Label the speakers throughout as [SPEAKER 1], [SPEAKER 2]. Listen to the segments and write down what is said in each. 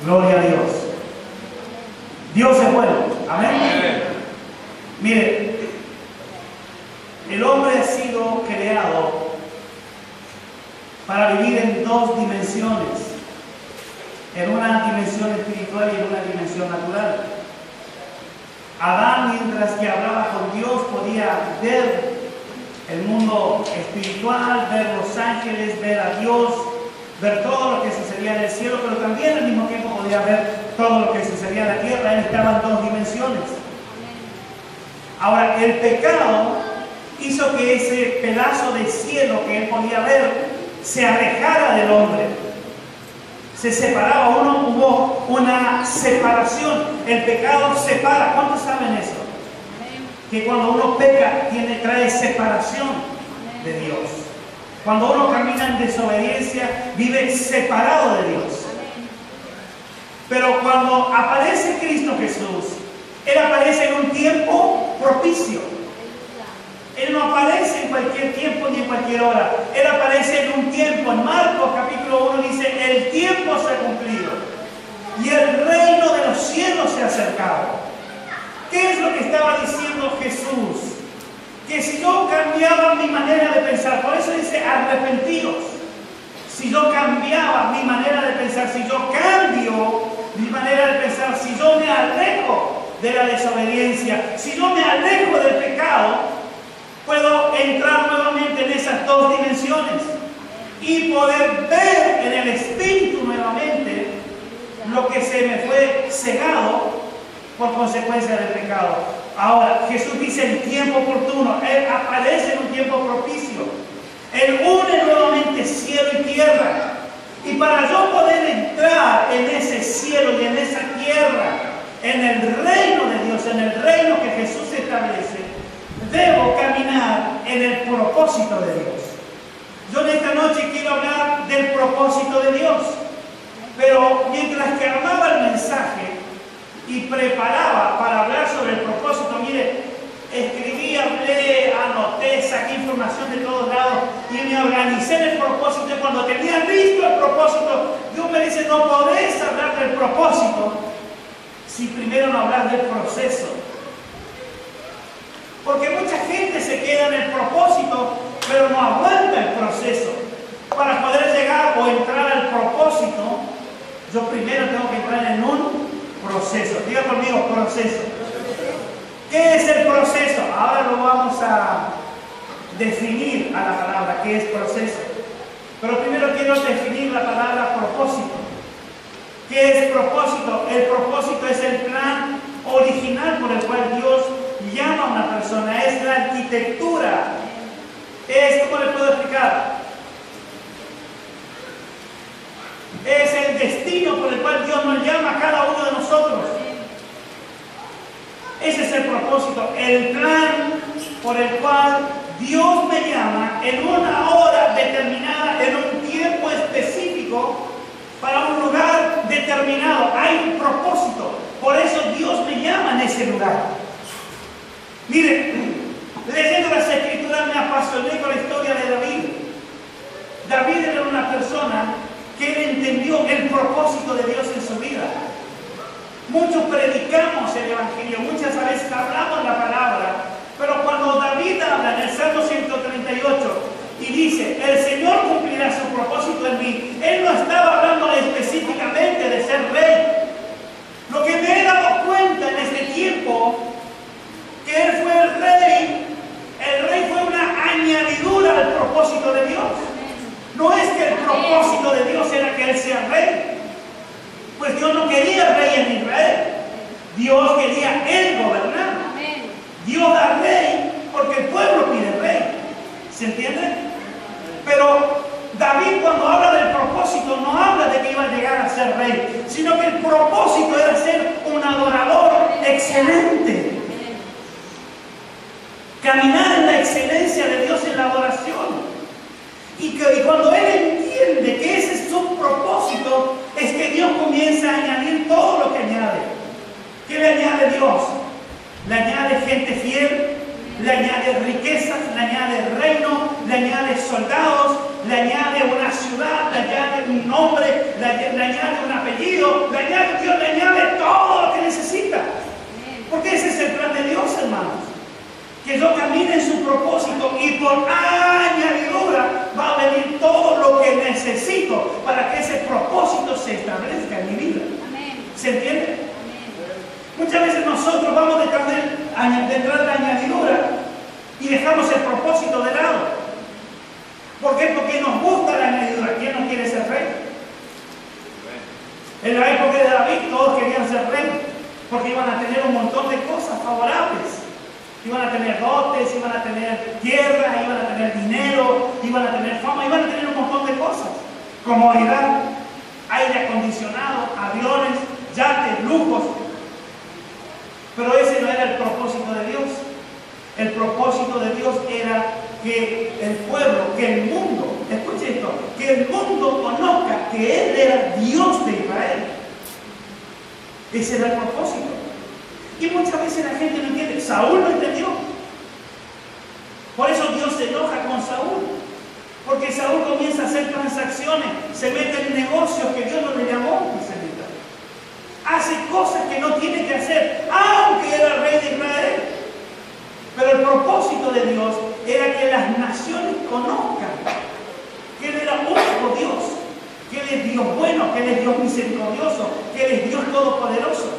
[SPEAKER 1] Gloria a Dios. Dios es bueno. Amén. Mire, el hombre ha sido creado para vivir en dos dimensiones. En una dimensión espiritual y en una dimensión natural. Adán, mientras que hablaba con Dios, podía ver el mundo espiritual, ver los ángeles, ver a Dios, ver todo lo que sucedía en el cielo, pero también al mismo tiempo podía ver todo lo que sucedía en la tierra. Él estaba en dos dimensiones. Ahora, el pecado hizo que ese pedazo de cielo que él podía ver se alejara del hombre. Se separaba hubo una separación. El pecado separa. ¿Cuántos saben eso? Que cuando uno peca, trae separación de Dios. Cuando uno camina en desobediencia, vive separado de Dios. Pero cuando aparece Cristo Jesús, Él aparece en un tiempo propicio. Él no aparece en cualquier tiempo ni en cualquier hora. Él aparece en un tiempo. En Marcos capítulo 1 dice, el tiempo se ha cumplido y el reino de los cielos se ha acercado. ¿Qué es lo que estaba diciendo Jesús? Que si yo cambiaba mi manera de pensar, por eso dice arrepentidos. Si yo cambiaba mi manera de pensar, si yo cambio mi manera de pensar, si yo me alejo de la desobediencia, si yo me alejo del pecado, puedo entrar nuevamente en esas dos dimensiones y poder ver en el Espíritu nuevamente lo que se me fue cegado por consecuencia del pecado. Ahora, Jesús dice el tiempo oportuno. Él aparece en un tiempo propicio. Él une nuevamente cielo y tierra. Y para yo poder entrar en ese cielo y en esa tierra, en el reino de Dios, en el reino que Jesús establece, debo caminar en el propósito de Dios. Yo en esta noche quiero hablar del propósito de Dios. Pero mientras que armaba el mensaje y preparaba para hablar sobre el propósito, mire, escribí, hablé, anoté, saqué información de todos lados y me organicé en el propósito. Y cuando tenía listo el propósito, Dios me dice, no podés hablar del propósito si primero no hablas del proceso. Porque mucha gente se queda en el propósito, pero no aguanta el proceso. Para poder llegar o entrar al propósito, yo primero tengo que entrar en un proceso. Diga conmigo, proceso. ¿Qué es el proceso? Ahora lo vamos a definir a la palabra, ¿qué es proceso? Pero primero quiero definir la palabra propósito. ¿Qué es propósito? El propósito es el plan original por el cual Dios llama a una persona, es la arquitectura. ¿Cómo le puedo explicar? Es el destino por el cual Dios nos llama a cada uno de nosotros. Ese es el propósito, el plan por el cual Dios me llama en una hora determinada, en un tiempo específico, para un lugar determinado. Hay un propósito, por eso Dios me llama en ese lugar. Mire, leyendo las Escrituras me apasioné con la historia de David. David era una persona que él entendió el propósito de Dios en su vida. Muchos predicamos el Evangelio, muchas veces hablamos la palabra, pero cuando David habla en el Salmo 138 y dice, el Señor cumplirá su propósito en mí, él no estaba hablando específicamente de ser rey. Lo que me he dado cuenta en este tiempo, que él fue el rey fue una añadidura al propósito de Dios. No es que el propósito de Dios era que él sea rey. Pues Dios no quería rey en Israel. Dios quería él gobernar. Dios da rey porque el pueblo pide rey. ¿Se entiende? Pero David, cuando habla del propósito, no habla de que iba a llegar a ser rey, sino que el propósito era ser un adorador excelente. Caminar en la excelencia de Dios en la adoración. Y cuando él entiende que ese es su propósito, es que Dios comienza a añadir todo lo que añade. ¿Qué le añade Dios? Le añade gente fiel, le añade riquezas, le añade reino, le añade soldados, le añade una ciudad, le añade un nombre, le añade un apellido, le añade que yo camine en su propósito y por añadidura va a venir todo lo que necesito para que ese propósito se establezca en mi vida.
[SPEAKER 2] Amén.
[SPEAKER 1] ¿Se entiende?
[SPEAKER 2] Amén.
[SPEAKER 1] Muchas veces nosotros vamos detrás de la añadidura y dejamos el propósito de lado. ¿Por qué? Porque nos gusta la añadidura. ¿Quién no quiere ser rey? En la época de David todos querían ser rey porque iban a tener un montón de cosas favorables. Iban a tener dotes, iban a tener tierra, iban a tener dinero, iban a tener fama, iban a tener un montón de cosas. Comodidad, aire acondicionado, aviones, yates, lujos. Pero ese no era el propósito de Dios. El propósito de Dios era que el pueblo, que el mundo, escuche esto, que el mundo conozca que Él era Dios de Israel. Ese era el propósito. Y muchas veces la gente no entiende. Saúl no entendió. Por eso Dios se enoja con Saúl. Porque Saúl comienza a hacer transacciones, se mete en negocios que Dios no le llamó, dice la Biblia. Hace cosas que no tiene que hacer, aunque era rey de Israel. Pero el propósito de Dios era que las naciones conozcan que Él era único Dios, que Él es Dios bueno, que Él es Dios misericordioso, que Él es Dios todopoderoso.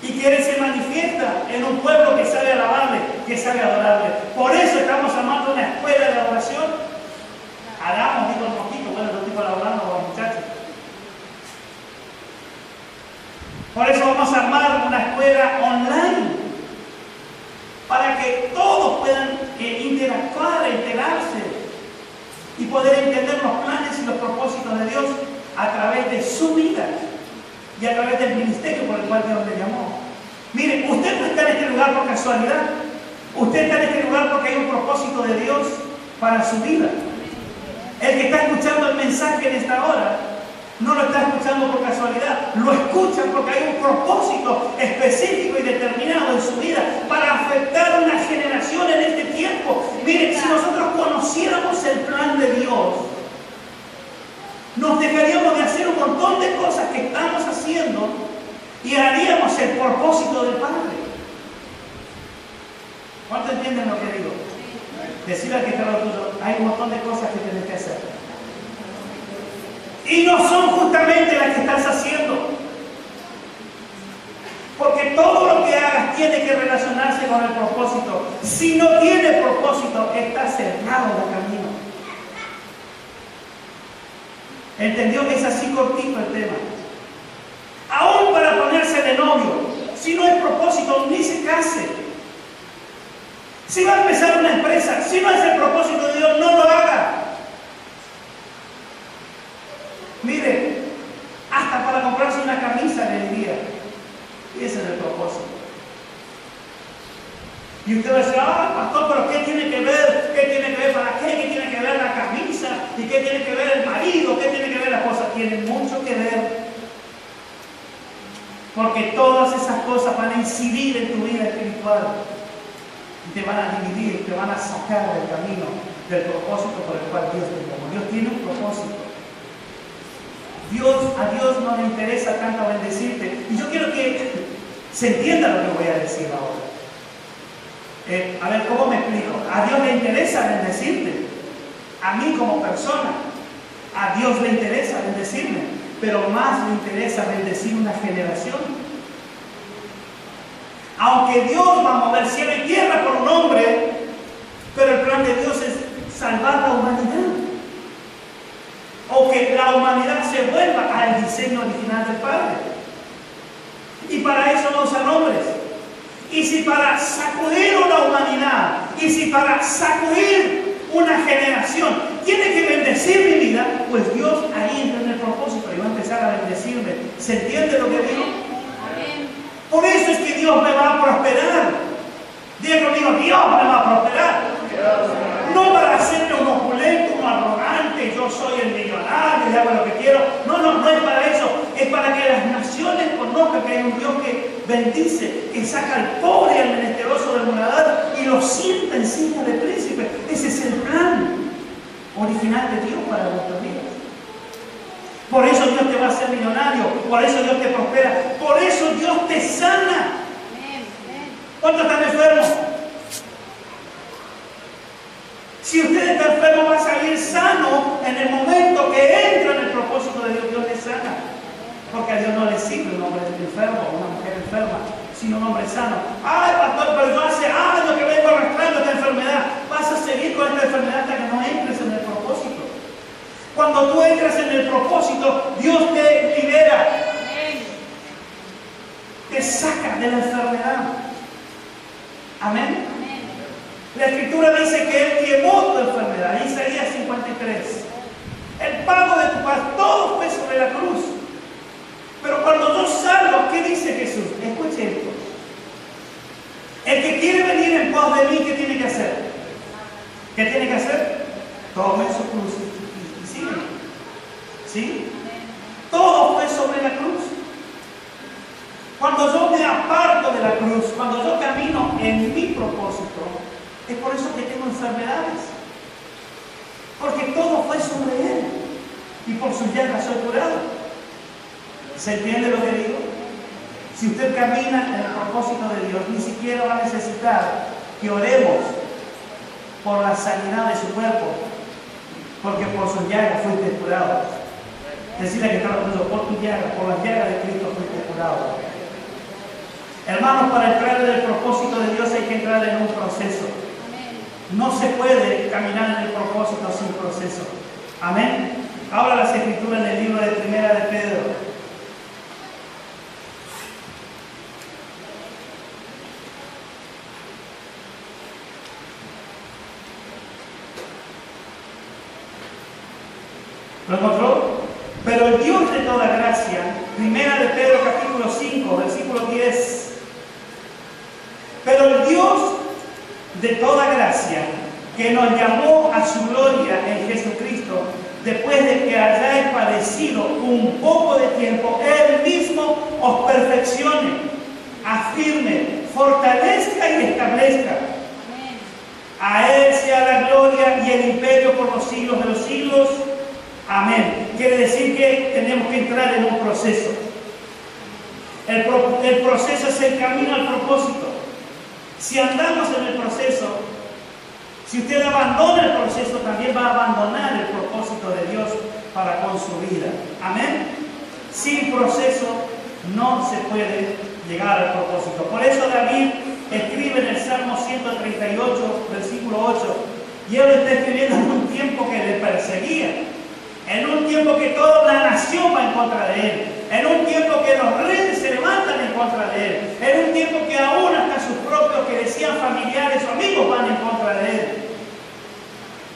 [SPEAKER 1] Y que Él se manifiesta en un pueblo que sabe alabarle, que sabe adorarle. Por eso estamos armando una escuela de adoración. Hagamos, digo un poquito, bueno, yo estoy colaborando con los muchachos. Por eso vamos a armar una escuela online, para que todos puedan interactuar, enterarse y poder entender los planes y los propósitos de Dios a través de su vida y a través del ministerio por el cual Dios le llamó. Mire, usted no está en este lugar por casualidad. Usted está en este lugar porque hay un propósito de Dios para su vida. El que está escuchando el mensaje en esta hora no lo está escuchando por casualidad, lo escucha porque hay un propósito específico y determinado en su vida para afectar a una generación en este tiempo. Miren, si nosotros conociéramos el plan de Dios, nos dejaríamos de hacer un montón de cosas que estamos haciendo y haríamos el propósito del Padre. ¿Cuánto entienden lo que digo? Decirle al que está a lo tuyo, hay un montón de cosas que tienes que hacer. Y no son justamente las que estás haciendo. Porque todo lo que hagas tiene que relacionarse con el propósito. Si no tiene propósito, está cerrado el camino. ¿Entendió? Es así cortito el tema. Aún para ponerse de novio, si no hay propósito, ni se case. Si va a empezar una empresa, si no es el propósito de Dios, no lo haga. Mire, hasta para comprarse una camisa le diría, y ese es el propósito. Y usted va a decir, pastor, pero ¿qué tiene que ver? ¿Qué tiene que ver para qué? ¿Qué tiene que ver la camisa? ¿Y qué tiene que ver el marido? ¿Qué tiene que ver la esposa? Tiene mucho que ver. Porque todas esas cosas van a incidir en tu vida espiritual. Y te van a dividir, te van a sacar del camino del propósito por el cual Dios te llamó. Dios tiene un propósito. A Dios no le interesa tanto bendecirte. Y yo quiero que se entienda lo que voy a decir ahora. A ver, ¿cómo me explico? A Dios le interesa bendecirte. A mí como persona. A Dios le interesa bendecirme. Pero más le interesa bendecir una generación. Aunque Dios va a mover cielo y tierra por un hombre, pero el plan de Dios es salvar la humanidad. O que la humanidad se vuelva al diseño original del Padre. Y para eso no usan hombres. Y si para sacudir una humanidad, y si para sacudir una generación tiene que bendecir mi vida, pues Dios ahí entra en el propósito y va a empezar a bendecirme. ¿Se entiende lo que digo? Por eso es que Dios me va a prosperar. Diga conmigo, Dios me va a prosperar. No para hacerme un opulento, un arrogante, yo soy el millonario y hago lo que quiero. No es para eso. Es para que las naciones conozcan que hay un Dios que bendice, que saca al pobre y al menesteroso del muladar y lo sienta en silla de príncipe. Ese es el plan original de Dios para nuestras vidas. Por eso Dios te va a hacer millonario, por eso Dios te prospera, por eso Dios te sana. ¿Cuántos están enfermos? Si usted está enfermo, va a salir sano en el momento que entra en el propósito de Dios. Dios le sana. Porque a Dios no le sirve un hombre enfermo o una mujer enferma, sino un hombre sano. Ay, pastor, pero yo hace años que vengo arrastrando esta enfermedad. Vas a seguir con esta enfermedad hasta que no entres en el propósito. Cuando tú entras en el propósito, Dios te libera. Te saca de la enfermedad. Amén. La Escritura dice que Él llevó tu enfermedad. Isaías 53. El pago de tu paz, todo fue sobre la cruz. Pero cuando yo salgo, ¿qué dice Jesús? Escuche esto. El que quiere venir en pos de mí, ¿qué tiene que hacer? ¿Qué tiene que hacer? Tome su cruz y sigue. ¿Sí? Todo fue sobre la cruz. Cuando yo me aparto de la cruz, cuando yo camino en mi propósito, es por eso que tengo enfermedades. Porque todo fue sobre Él. Y por sus llagas soy curado. ¿Se entiende lo que digo? Si usted camina en el propósito de Dios, ni siquiera va a necesitar que oremos por la sanidad de su cuerpo. Porque por sus llagas fuiste curado. Decirle que está orgulloso, por tus llagas, por las llagas de Cristo fuiste curado. Hermanos, para entrar en el propósito de Dios hay que entrar en un proceso. No se puede caminar en el propósito sin proceso. Amén. Ahora las Escrituras en el libro de Primera de Pedro. ¿Lo encontró? Pero el Dios de toda gracia, Primera de Pedro capítulo 5, versículo 10. Pero el Dios de toda gracia, que nos llamó a su gloria en Jesucristo, después de que hayáis padecido un poco de tiempo, Él mismo os perfeccione, afirme, fortalezca y establezca. A Él sea la gloria y el imperio por los siglos de los siglos. Amén. Quiere decir que tenemos que entrar en un proceso. El proceso es el camino al propósito. Si andamos en el proceso, si usted abandona el proceso, también va a abandonar el propósito de Dios para con su vida. Amén. Sin proceso no se puede llegar al propósito. Por eso David escribe en el Salmo 138, versículo 8, y él lo está escribiendo en un tiempo que le perseguía. En un tiempo que toda la nación va en contra de él. En un tiempo que los reyes se levantan en contra de él. En un tiempo que aún hasta sus propios que decían familiares o amigos van en contra de él.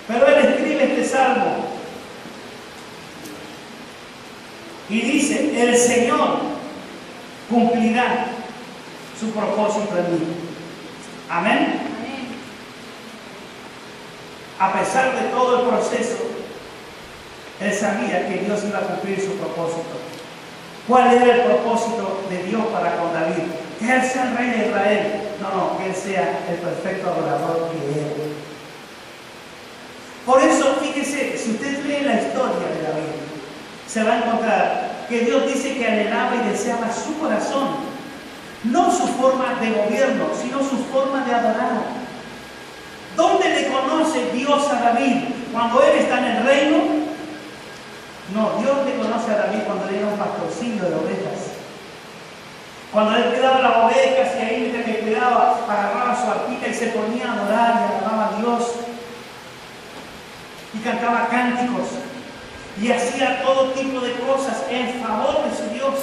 [SPEAKER 1] Pero él escribe este salmo. Y dice, el Señor cumplirá su propósito en mí. Amén. A pesar de todo el proceso, él sabía que Dios iba a cumplir su propósito. ¿Cuál era el propósito de Dios para con David? Que él sea el rey de Israel. No, que él sea el perfecto adorador que él. Por eso, fíjese, si usted lee la historia de David, se va a encontrar que Dios dice que anhelaba y deseaba su corazón. No su forma de gobierno, sino su forma de adorar. ¿Dónde le conoce Dios a David? ¿Cuando él está en el reino? No, Dios le conoce a David cuando él era un pastorcillo de ovejas. Cuando él cuidaba las ovejas y ahí mientras que cuidaba, agarraba su arpita y se ponía a adorar y alababa a Dios. Y cantaba cánticos. Y hacía todo tipo de cosas en favor de su Dios.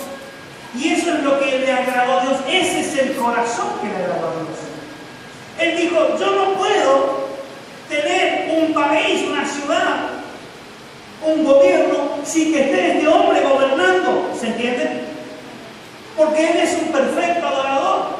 [SPEAKER 1] Y eso es lo que le agradó a Dios. Ese es el corazón que le agradó a Dios. Él dijo, yo no puedo tener un país, una ciudad, un gobierno, sin que esté este hombre gobernando. ¿Se entiende? Porque él es un perfecto adorador.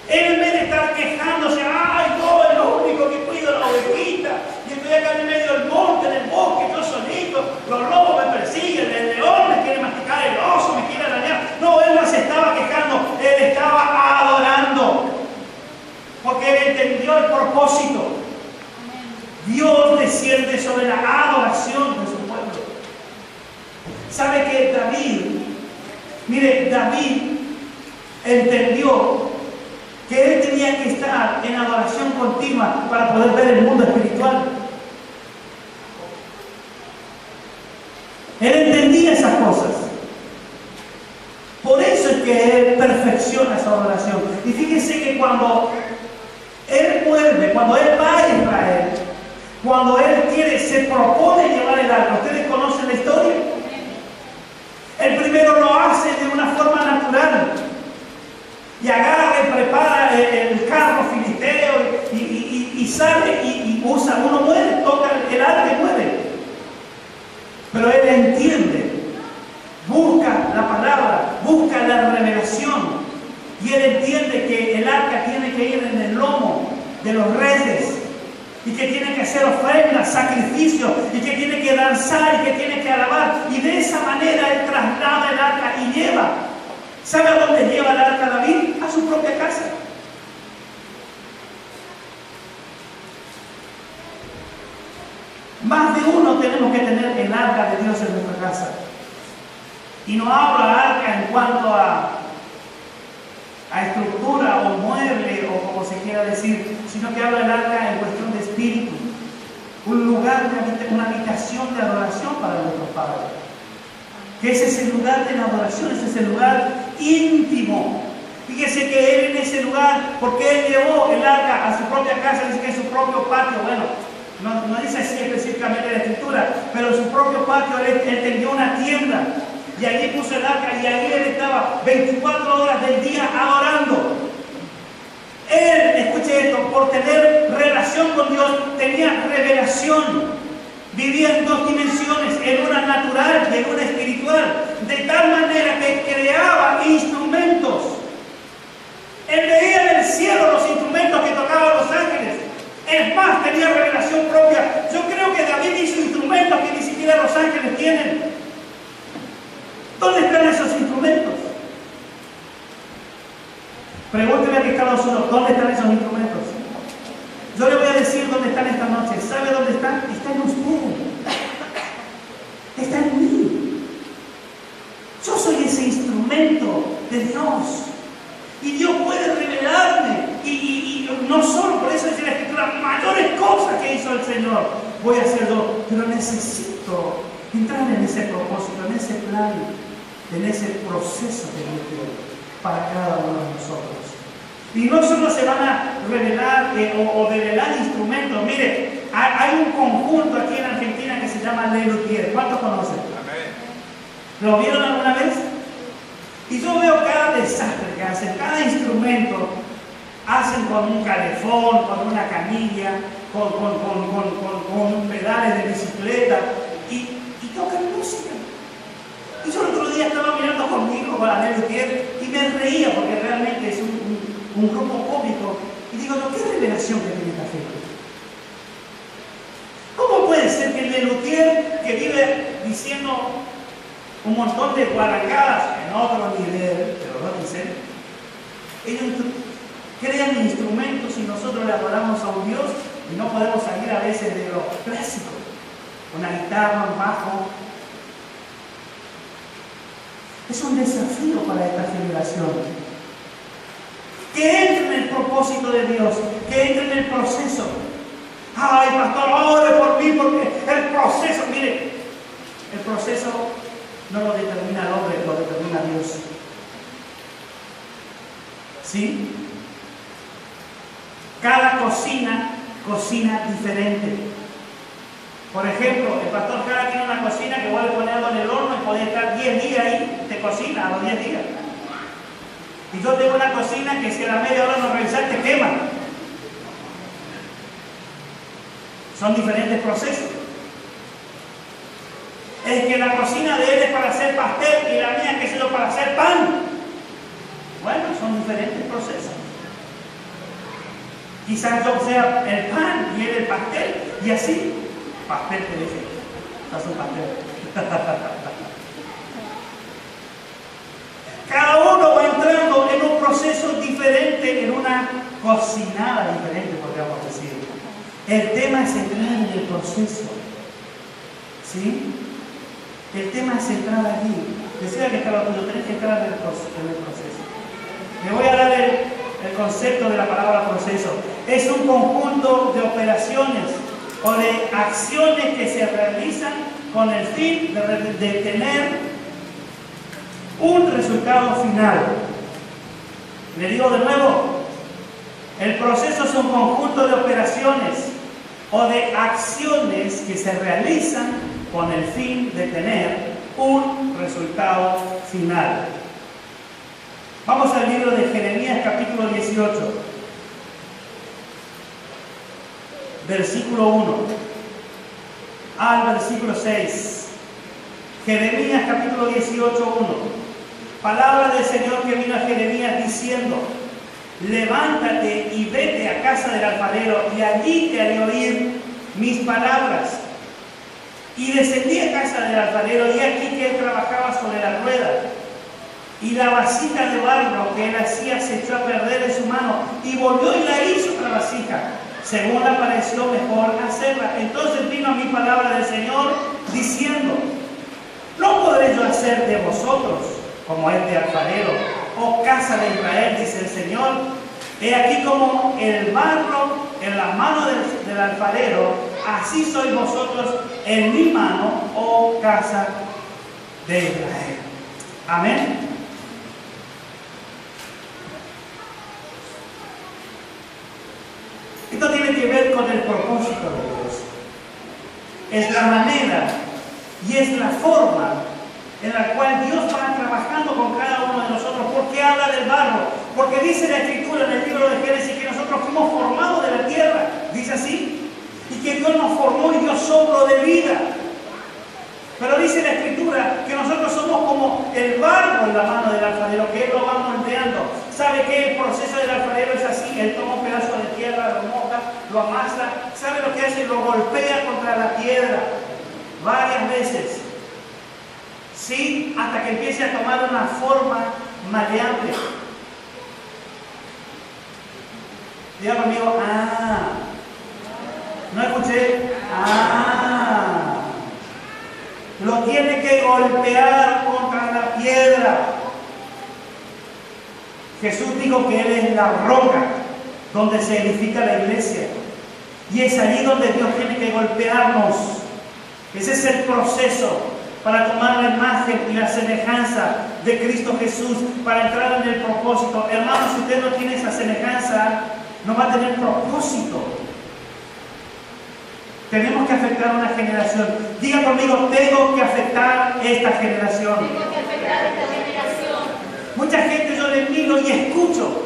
[SPEAKER 1] Él en vez de estar quejándose, ay, yo es lo único que cuido la ovejita, y estoy acá en medio del monte, en el bosque, yo solito, los lobos me persiguen, el león me quiere masticar, el oso me quiere arañar. No, él no se estaba quejando, él estaba adorando. Porque él entendió el propósito. Dios desciende sobre la adoración de su pueblo. ¿Sabe que David, mire, David entendió que él tenía que estar en adoración continua para poder ver el mundo espiritual? Él entendía esas cosas. Por eso es que Él perfecciona esa adoración. Y fíjense que cuando Él vuelve, cuando Él va a Israel, cuando Él se propone llevar el arca, ¿ustedes conocen la historia? Él primero lo hace de una forma natural. Y agarra y prepara el carro filisteo y sale y usa, uno muere, toca el arca y muere. Pero Él entiende, busca la palabra, busca la revelación. Y Él entiende que el arca tiene que ir en el lomo de los reyes. Y que tiene que hacer ofrendas, sacrificios, y que tiene que danzar, y que tiene que alabar. Y de esa manera Él traslada el arca y lleva. ¿Sabe a dónde lleva el arca David? A su propia casa. Más de uno tenemos que tener el arca de Dios en nuestra casa. Y no hablo arca en cuanto a estructura o mueble o como se quiera decir, sino que habla del arca en cuestión de espíritu. Un lugar, una habitación de adoración para nuestro Padre. Que ese es el lugar de la adoración, ese es el lugar íntimo. Fíjese que Él en ese lugar, porque Él llevó el arca a su propia casa, dice que en su propio patio, bueno, no dice así específicamente la escritura, pero en su propio patio Él tenía una tienda. Y allí puso el arca y allí Él estaba 24 horas del día adorando. Él, escuche esto, por tener relación con Dios, tenía revelación. Vivía en dos dimensiones, en una natural y en una espiritual. De tal manera que creaba instrumentos. Él veía en el cielo los instrumentos que tocaban los ángeles. Es más, tenía revelación propia. Yo creo que David hizo instrumentos que ni siquiera los ángeles tienen. ¿Dónde están esos instrumentos? Pregúntele a que cada uno, ¿dónde están esos instrumentos? Yo le voy a decir dónde están esta noche. ¿Sabe dónde están? Están en usted. Está en mí. Yo soy ese instrumento de Dios. Y Dios puede revelarme. Y no solo, por eso dice la Escritura, mayores cosas que hizo el Señor voy a hacer yo. Pero necesito entrar en ese propósito, en ese plan, en ese proceso que Dios quiere para cada uno de nosotros. Y no solo se van a revelar o develar instrumentos. Mire, hay un conjunto aquí en Argentina que se llama Les Luthiers. ¿Cuántos conocen? ¿Lo vieron alguna vez? Y yo veo cada desastre que hacen, cada instrumento. Hacen con un calefón, con una canilla, con pedales de bicicleta y tocan música. Y yo el otro día estaba mirando conmigo con la Les Luthiers y me reía porque realmente es un grupo cómico. Y digo, ¿no? ¿Qué revelación que tiene esta gente? ¿Cómo puede ser que el Les Luthiers, que vive diciendo un montón de guarangadas en otro nivel, pero no dicen, ellos crean instrumentos y nosotros le adoramos a un Dios y no podemos salir a veces de lo clásico? Una guitarra, un bajo. Es un desafío para esta generación. Que entre en el propósito de Dios, que entre en el proceso. Ay, pastor, ore por mí, porque el proceso, mire, el proceso no lo determina el hombre, lo determina Dios. ¿Sí? Cada cocina diferente. Por ejemplo, el pastor Jara tiene una cocina que puede ponerlo en el horno y puede estar 10 días ahí de cocina, a los 10 días. Y yo tengo una cocina que si a la media hora no revisar te quema. Son diferentes procesos. Es que la cocina de él es para hacer pastel y la mía, que es para hacer pan. Bueno, son diferentes procesos. Quizás yo sea el pan y él el pastel, y así, pastel te dije, haz un pastel. Cada uno va entrando en un proceso diferente, en una cocinada diferente, podríamos decir. El tema es entrar en el proceso. ¿Sí? El tema es entrar allí. Decía que estaba cuando tenés que entrar en el proceso. Le voy a dar el concepto de la palabra proceso. Es un conjunto de operaciones o de acciones que se realizan con el fin de tener un resultado final. Le digo de nuevo, el proceso es un conjunto de operaciones o de acciones que se realizan con el fin de tener un resultado final. Vamos al libro de Jeremías capítulo 18, versículo 1 al versículo 6. Jeremías capítulo 18, 1. Palabra del Señor que vino a Jeremías diciendo: levántate y vete a casa del alfarero, y allí te haré oír mis palabras. Y descendí a casa del alfarero, y aquí que él trabajaba sobre la rueda, y la vasija de barro que él hacía se echó a perder en su mano, y volvió y la hizo otra vasija, según le pareció mejor hacerla. Entonces vino mi palabra del Señor diciendo: no podré yo hacer de vosotros como este alfarero, oh casa de Israel, dice el Señor. He aquí como el barro en la mano del alfarero, así sois vosotros en mi mano, oh casa de Israel. Amén. Esto tiene que ver con el propósito de Dios. Es la manera y es la forma en la cual Dios va trabajando con cada uno de nosotros. ¿Por qué habla del barro? Porque dice la Escritura en el libro de Génesis que nosotros fuimos formados de la tierra, dice así, y que Dios nos formó y dio soplo de vida. Pero dice la Escritura que nosotros somos como el barro en la mano del alfarero, que Él lo va moldeando. ¿Sabe que el proceso del alfarero es así? Él toma un pedazo de tierra, lo moja, lo amasa. ¿Sabe lo que hace? Lo golpea contra la piedra varias veces. ¿Sí? Hasta que empiece a tomar una forma maleable. Diga conmigo, no escuché, lo tiene que golpear contra la piedra. Jesús dijo que Él es la roca donde se edifica la iglesia. Y es allí donde Dios tiene que golpearnos. Ese es el proceso para tomar la imagen y la semejanza de Cristo Jesús, para entrar en el propósito. Hermanos, si usted no tiene esa semejanza, no va a tener propósito. Tenemos que afectar a una generación. Diga conmigo, tengo que afectar esta generación.
[SPEAKER 2] Tengo que afectar esta generación.
[SPEAKER 1] Mucha gente yo le miro y escucho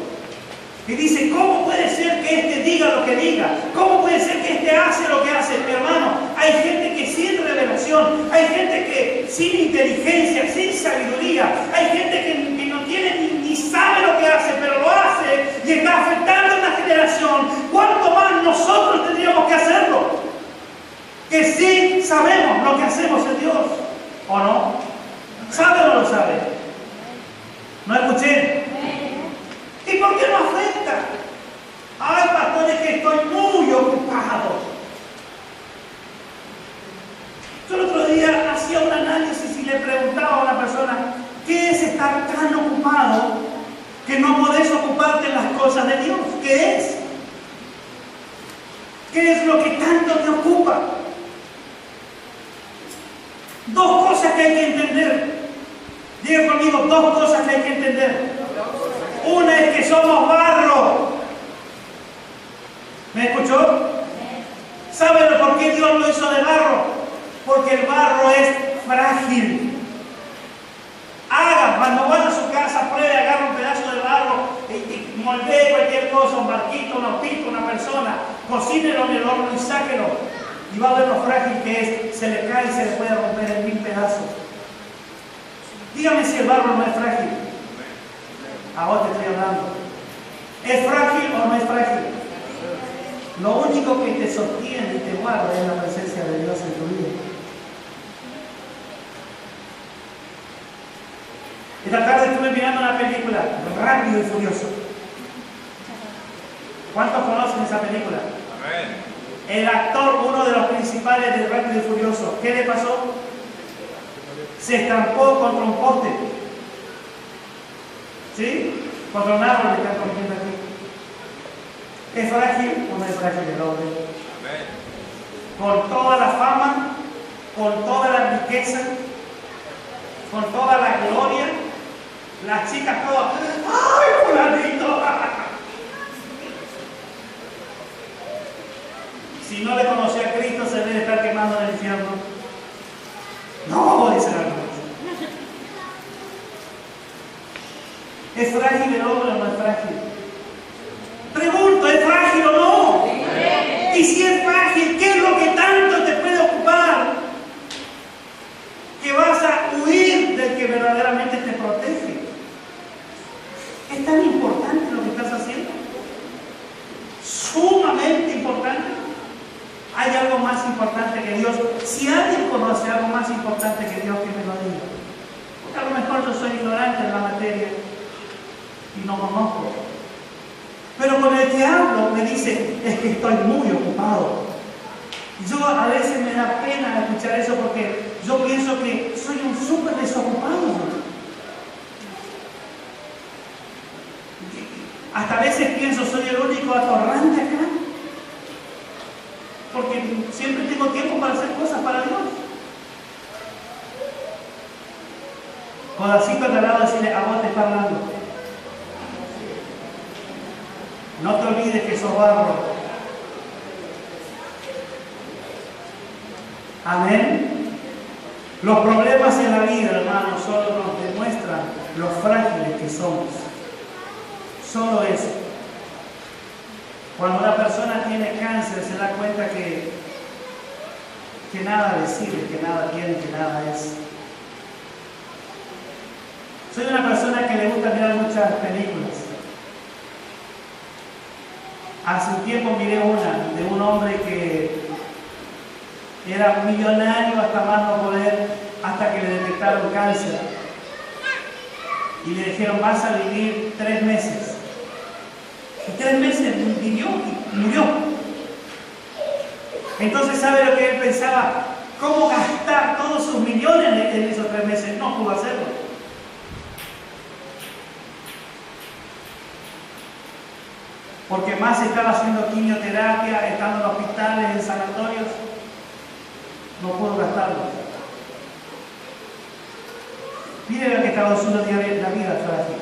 [SPEAKER 1] y dice: ¿cómo puede ser que este diga lo que diga? ¿Cómo puede ser que este hace lo que hace? Mi hermano, hay gente que sin revelación, hay gente que sin inteligencia, sin sabiduría, hay gente que no tiene ni sabe lo que hace, pero lo hace y está afectando a una generación. ¿Cuánto más nosotros tendríamos que hacerlo? Que sí sabemos lo que hacemos en Dios, ¿o no? ¿Sabe o no lo sabe? ¿No escuché? ¿Y por qué no afecta? Ay, pastor, es que estoy muy ocupado. Yo el otro día hacía un análisis y le preguntaba a una persona: ¿qué es estar tan ocupado que no podés ocuparte en las cosas de Dios? ¿Qué es? ¿Qué es lo que tanto te ocupa? Dos cosas que hay que entender. Diga conmigo, dos cosas que hay que entender. Una es que somos barro. ¿Me escuchó? ¿Sabe por qué Dios lo hizo de barro? Porque el barro es frágil. Haga, cuando vaya a su casa, pruebe, agarra un pedazo de barro y moldee cualquier cosa, un barquito, una pita, una persona, cocínelo en el horno y sáquelo. Y va a ver lo frágil que es. Se le cae y se le puede romper en 1000 pedazos. Dígame si el barro no es frágil. Ahora te estoy hablando. ¿Es frágil o no es frágil? Lo único que te sostiene y te guarda es la presencia de Dios en tu vida. Esta tarde estuve mirando una película, Rápido y Furioso. ¿Cuántos conocen esa película? Amén. El actor, uno de los principales de Rápido y Furioso, ¿qué le pasó? Se estampó contra un poste. ¿Sí? Contra un árbol que están corriendo aquí. ¿Es frágil o no es frágil el hombre? Amén. Con toda la fama, con toda la riqueza, con toda la gloria, las chicas todas, ¡ay, fulanito! Si no le conoció a Cristo, se debe estar quemando en el infierno. No, dice la hermana. ¿Es frágil el hombre o no es frágil? Pregunto, ¿es frágil o no? Y si es frágil, ¿qué es lo que tanto te puede ocupar? Que vas a huir del que verdaderamente te protege. ¿Es tan importante lo que estás haciendo? Sumamente importante. Hay algo más importante que Dios. Si alguien conoce algo más importante que Dios, que me lo diga. Porque a lo mejor yo soy ignorante en la materia y no conozco. Pero con el que hablo me dice, es que estoy muy ocupado. Yo a veces me da pena escuchar eso porque yo pienso que soy un súper desocupado. Hasta a veces pienso, soy el único atorrante acá. Porque siempre tengo tiempo para hacer cosas para Dios. Codacito al lado, decirle, a vos te está hablando. No te olvides que sos barro. Amén. Los problemas en la vida, hermanos, solo nos demuestran lo frágiles que somos. Solo eso. Cuando una persona tiene cáncer, se da cuenta que nada le sirve, que nada tiene, que nada es. Soy una persona que le gusta mirar muchas películas. Hace un tiempo miré una de un hombre que era millonario hasta más no poder, hasta que le detectaron cáncer. Y le dijeron, vas a vivir 3 meses. Y 3 meses vivió y murió. Entonces, ¿sabe lo que él pensaba? ¿Cómo gastar todos sus millones en esos 3 meses? No pudo hacerlo. Porque más estaba haciendo quimioterapia, estando en hospitales, en sanatorios, no pudo gastarlo. Miren lo que estaba haciendo la vida frágil.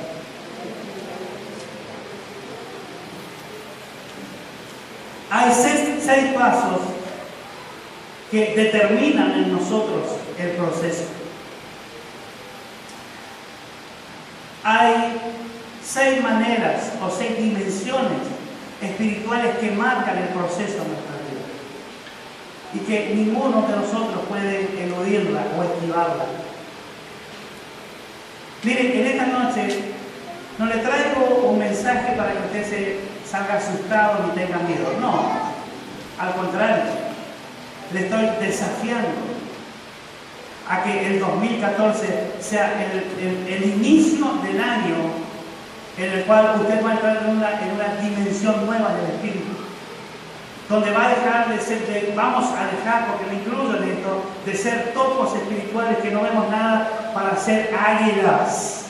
[SPEAKER 1] Hay 6 pasos que determinan en nosotros el proceso. Hay 6 maneras o 6 dimensiones espirituales que marcan el proceso de nuestra vida y que ninguno de nosotros puede eludirla o esquivarla. Miren, en esta noche no le traigo un mensaje para que usted se salga asustado ni tenga miedo. No, al contrario, le estoy desafiando a que el 2014 sea el inicio del año en el cual usted va a entrar en una dimensión nueva del Espíritu, donde va a dejar de ser, vamos a dejar, porque me incluyo en esto, de ser topos espirituales que no vemos nada, para ser águilas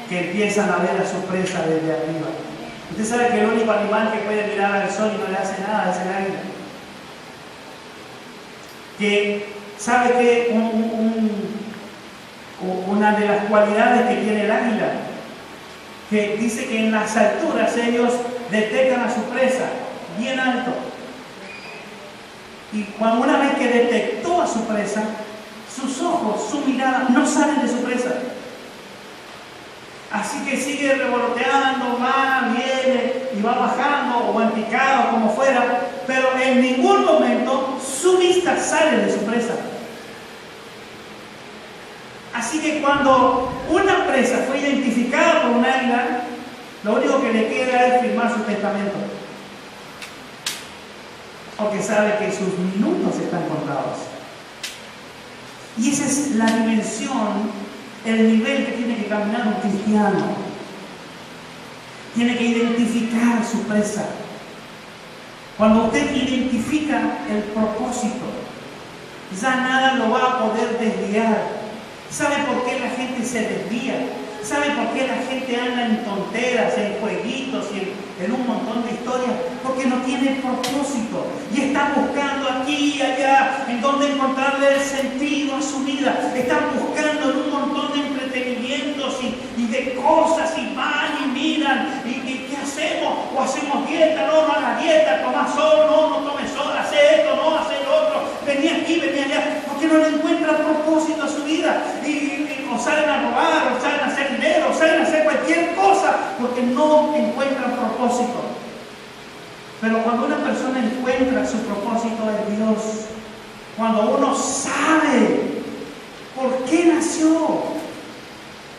[SPEAKER 1] que empiezan a ver a su presa desde arriba. Usted sabe que el único animal que puede mirar al sol y no le hace nada es el águila. Que sabe que una de las cualidades que tiene el águila, que dice que en las alturas ellos detectan a su presa bien alto. Y cuando una vez que detectó a su presa, sus ojos, su mirada no salen de su presa. Así que sigue revoloteando, va, viene y va bajando o va en picado, como fuera, pero en ningún momento su vista sale de su presa. Así que cuando una presa fue identificada por un águila, lo único que le queda es firmar su testamento. Porque sabe que sus minutos están contados. Y esa es la dimensión, el nivel que tiene que caminar un cristiano. Tiene que identificar su presa. Cuando usted identifica el propósito, ya nada lo va a poder desviar. ¿Sabe por qué la gente se desvía? ¿Sabe por qué la gente anda en tonteras, en jueguitos y en un montón de historias? Porque no tiene propósito y está buscando aquí y allá en dónde encontrarle el sentido a su vida. Están buscando en un montón de entretenimientos y de cosas y van y miran. ¿Y qué hacemos? O hacemos dieta, no hagas dieta, toma sol, no tomes sol, hace esto, no hace lo otro. Vení aquí, vení allá. Porque no le encuentran propósito a su vida. O salen a robar, o salen a hacer dinero, o salen a hacer cualquier cosa, porque no encuentran propósito. Pero cuando una persona encuentra su propósito en Dios, cuando uno sabe por qué nació,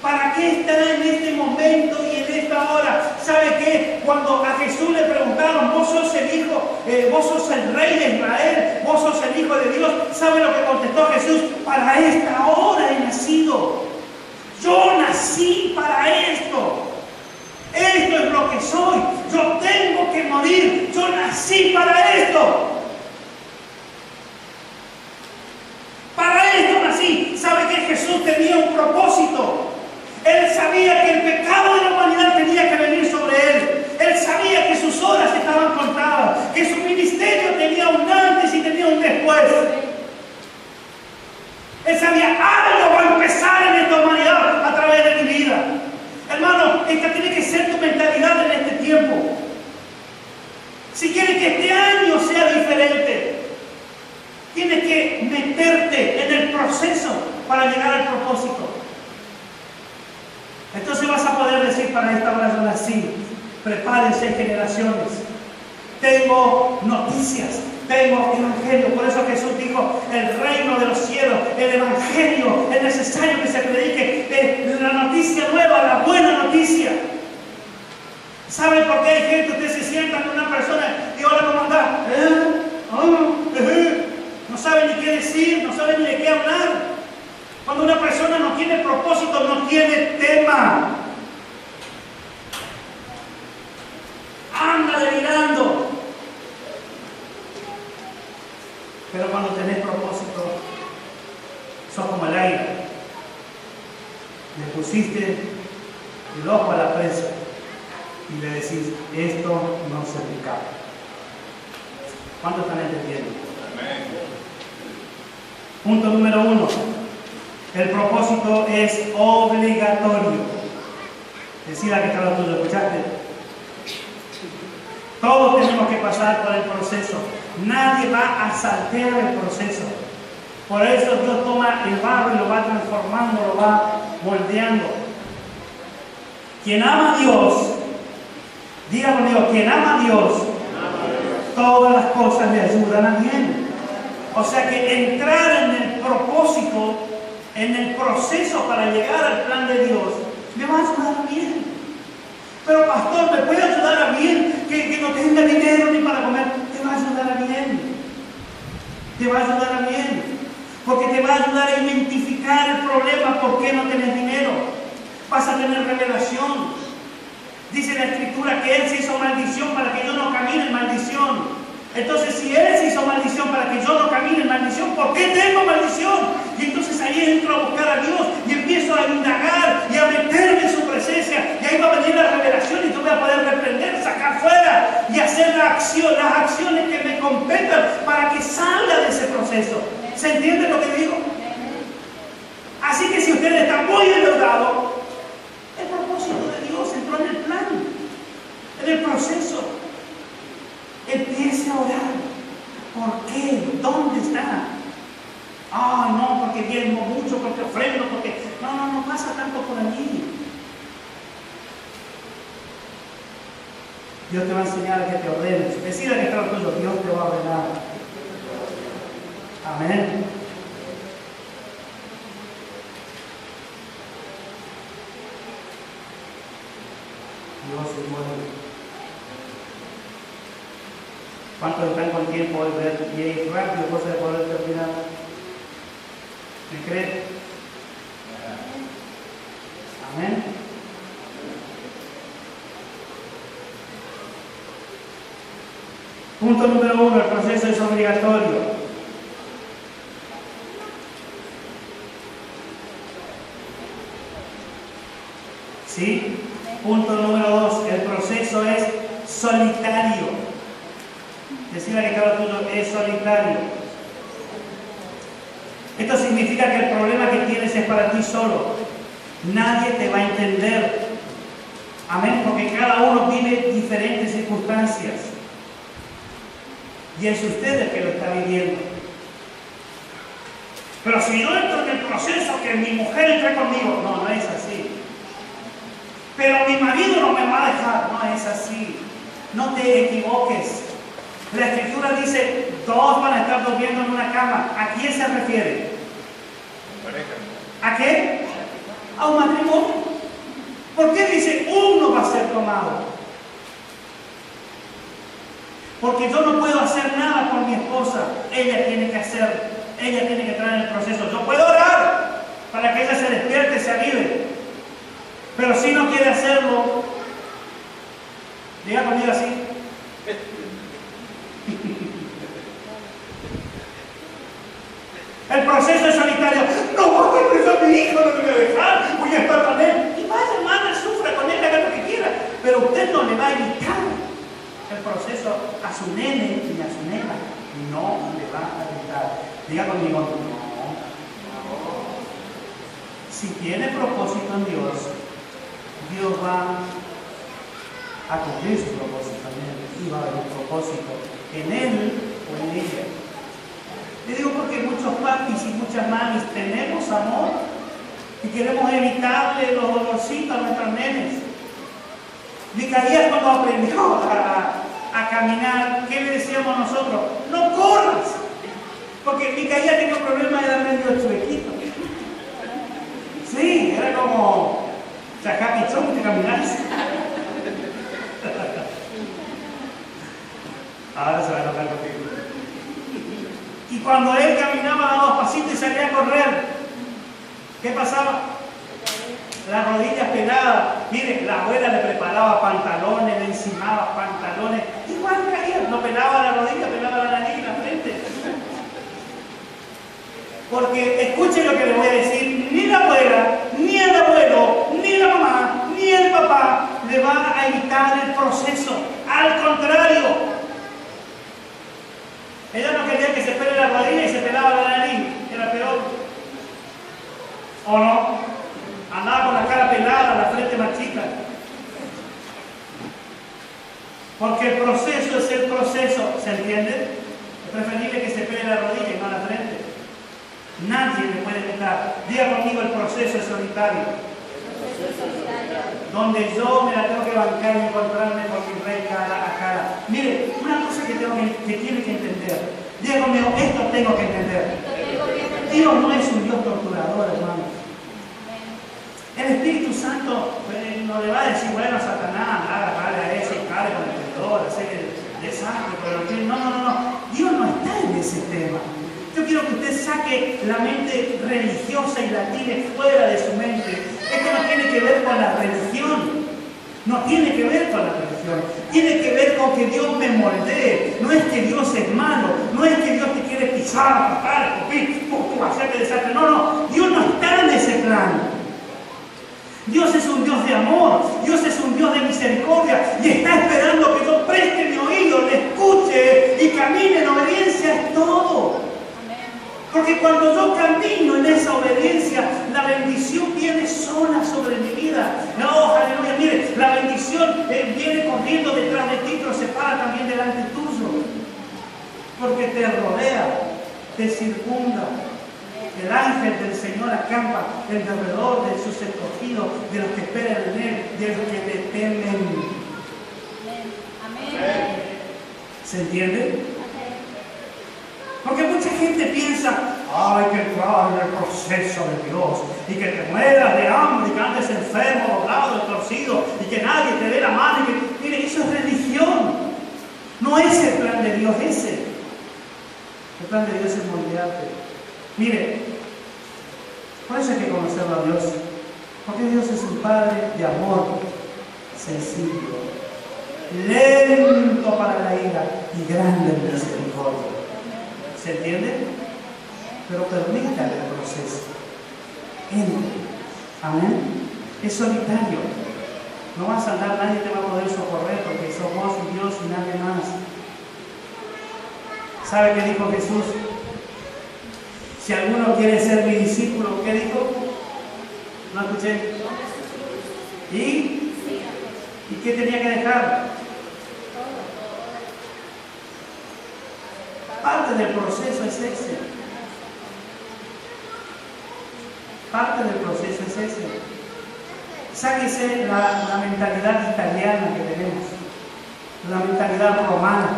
[SPEAKER 1] para qué está en este momento y en esta hora, ¿sabe qué? Cuando a Jesús le preguntaron, vos sos el hijo, vos sos el rey de Israel, vos sos el hijo de Dios, ¿sabe lo que contestó Jesús? Para esta hora he nacido. Yo nací para esto. Esto es lo que soy. Yo tengo que morir. Yo nací para esto. Para esto nací. ¿Sabe que Jesús tenía un propósito? Él sabía que el pecado de la humanidad tenía que venir sobre él. Él sabía que sus horas estaban contadas, que su ministerio tenía un antes y tenía un después. Él sabía, algo va a empezar en esta humanidad a través de mi vida. Hermano, esta tiene que ser tu mentalidad en este tiempo. Si quieres que este año sea diferente, tienes que meterte en el proceso para llegar al propósito. Entonces vas a poder decir, para esta hora yo nací. Prepárense, generaciones. Tengo noticias, tengo evangelio. Por eso Jesús dijo, el reino de los cielos, el evangelio, es necesario que se predique la noticia nueva, la buena noticia. ¿Saben por qué hay gente? Usted se sienta con una persona y hola, ¿cómo anda? No sabe ni qué decir, no sabe ni de qué hablar. Cuando una persona no tiene propósito, no tiene tema. Anda delirando. Pero cuando tenés propósito, sos como el aire. Le pusiste el ojo a la presa y le decís, esto no se me cae. ¿Cuánto están entendiendo? Punto número 1. El propósito es obligatorio. Decía que estaba tú, ¿lo escuchaste? Todos tenemos que pasar por el proceso. Nadie va a saltear el proceso. Por eso Dios toma el barro y lo va transformando, lo va moldeando. Quien ama a Dios, diga conmigo, quien ama a Dios, todas las cosas le ayudan a bien. O sea que entrar en el propósito, en el proceso para llegar al plan de Dios, me va a ayudar bien. Pero pastor, ¿me puede ayudar a bien? Que no tenga dinero ni para comer. Te va a ayudar a bien. Te va a ayudar a bien. Porque te va a ayudar a identificar el problema, por qué no tenés dinero. Vas a tener revelación. Dice la Escritura que Él se hizo maldición para que yo no camine en maldición. Entonces, si Él se hizo maldición para que yo no camine en maldición, ¿por qué tengo maldición? Y entonces ahí entro a buscar a Dios y empiezo a indagar y a meterme en su presencia. Y ahí va a venir la revelación y yo voy a poder reprender, sacar fuera y hacer las acciones que me competan para que salga de ese proceso. ¿Se entiende lo que digo? Así que si usted está muy endeudado, el propósito de Dios entró en el plan, en el proceso. Empiece a orar. ¿Por qué? ¿Dónde está? Ah, no, porque diezmo mucho, porque ofrendo, porque... No pasa tanto por allí. Dios te va a enseñar a que te ordenes. Decida que está lo tuyo, Dios te va a ordenar. Amén. Dios es bueno. ¿Cuántos están con tiempo de ver y rápido cosa de poder terminar? ¿Me creen? Amén. Punto número 1, el proceso es obligatorio. ¿Sí? Punto número 2, el proceso es solitario. Decir que cada tuyo es solitario. Esto significa que el problema que tienes es para ti solo. Nadie te va a entender. Amén, porque cada uno vive diferentes circunstancias. Y es usted el que lo está viviendo. Pero si yo entro en el proceso que mi mujer entre conmigo, no es así. Pero mi marido no me va a dejar, no es así. No te equivoques. La Escritura dice, dos van a estar durmiendo en una cama. ¿A quién se refiere? ¿A qué? A un matrimonio. ¿Por qué dice uno va a ser tomado? Porque yo no puedo hacer nada por mi esposa. Ella tiene que entrar en el proceso. Yo puedo orar para que ella se despierte, se avive. Pero si no quiere hacerlo, diga conmigo así. El proceso es solitario. No voy a dejar a mi hijo, no me voy a dejar, voy a estar con él. Y vaya, hermana, sufra con él, haga lo que quiera. Pero usted no le va a evitar el proceso a su nene y a su nena. No le va a evitar. Diga conmigo, no. Si tiene propósito en Dios, Dios va a cumplir su propósito también. Y va a haber un propósito en él o en ella. Le digo porque muchos papis y muchas mamis tenemos amor y queremos evitarle los dolorcitos a nuestros nenes. Micaías, cuando aprendió a caminar, ¿qué le decíamos nosotros? ¡No corras! Porque Micaías tenía un problema de dar medio chuequito. Sí, era como chacapichón que caminarse. Ahora se va a enojar contigo. Y cuando él caminaba a dos pasitos y salía a correr, ¿qué pasaba? Las rodillas peladas. Mire, la abuela le preparaba pantalones, le encimaba pantalones. Igual caía, no pelaba la rodilla, pelaba la nariz y la frente. Porque escuchen lo que les voy a decir, ni la abuela, ni el abuelo, ni la mamá, ni el papá le van a evitar el proceso. Al contrario. Ella no quería que se pele la rodilla y se pelaba la nariz. Era peor. ¿O no? Andaba con la cara pelada, la frente más chica. Porque el proceso es el proceso. ¿Se entiende? Es preferible que se pele la rodilla y no la frente. Nadie le puede evitar. Diga conmigo, el proceso es solitario. Donde yo me la tengo que bancar y encontrarme con mi rey cara a cara. Mire, una cosa que tiene que entender. Diga conmigo, esto tengo que entender. Dios no es un Dios torturador, hermano. El Espíritu Santo no le va a decir, bueno, Satanás, agarrarle a ese y cae con el tenedor, hacer el desastre, pero no. Dios no está en ese tema. Yo quiero que usted saque la mente religiosa y la tire fuera de su mente. Esto no tiene que ver con la religión. No tiene que ver con la religión. Tiene que ver con que Dios me moldee. No es que Dios es malo. No es que Dios te quiere pisar, matar, escupir, hacerte desastre. No. Dios no está en ese plan. Dios es un Dios de amor. Dios es un Dios de misericordia. Y está esperando que yo preste mi oído, le escuche y camine en obediencia. Es todo. Porque cuando yo camino en esa obediencia, la bendición viene sola sobre mi vida. No, aleluya, mire, la bendición viene corriendo detrás de ti, pero se para también delante tuyo. Porque te rodea, te circunda. El ángel del Señor acampa en derredor de sus escogidos, de los que esperan en Él, de los que le temen. Amén. ¿Se entiende? Porque mucha gente piensa, hay que entrar en el proceso de Dios y que te mueras de hambre, y que andes enfermo, doblado, torcido y que nadie te dé la mano. Mire, eso es religión. No es el plan de Dios ese. El plan de Dios es moldearte. Mire, por eso hay que conocerlo a Dios. Porque Dios es un Padre de amor, sencillo, lento para la ira y grande en misericordia. ¿Se entiende? Pero permítale el proceso. Entre. Amén. Es solitario. No vas a andar, nadie te va a poder socorrer porque sos vos y Dios y nadie más. ¿Sabe qué dijo Jesús? Si alguno quiere ser mi discípulo, ¿qué dijo? No escuché. ¿Y qué tenía que dejar? Parte del proceso es ese. Parte del proceso es ese. Sáquese la mentalidad italiana que tenemos, la mentalidad romana.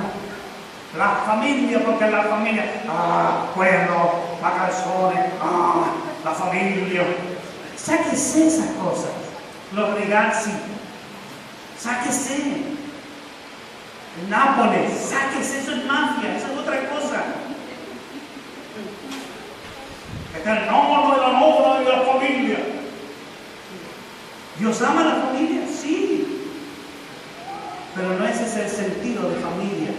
[SPEAKER 1] La familia, porque la familia, quello, la canzone, la familia. Sáquese esas cosas, los ragazzi, sáquese. Nápoles, sáquese, eso es mafia, eso es otra cosa. No, de la familia. ¿Dios ama a la familia? Sí. Pero no ese es el sentido de familia.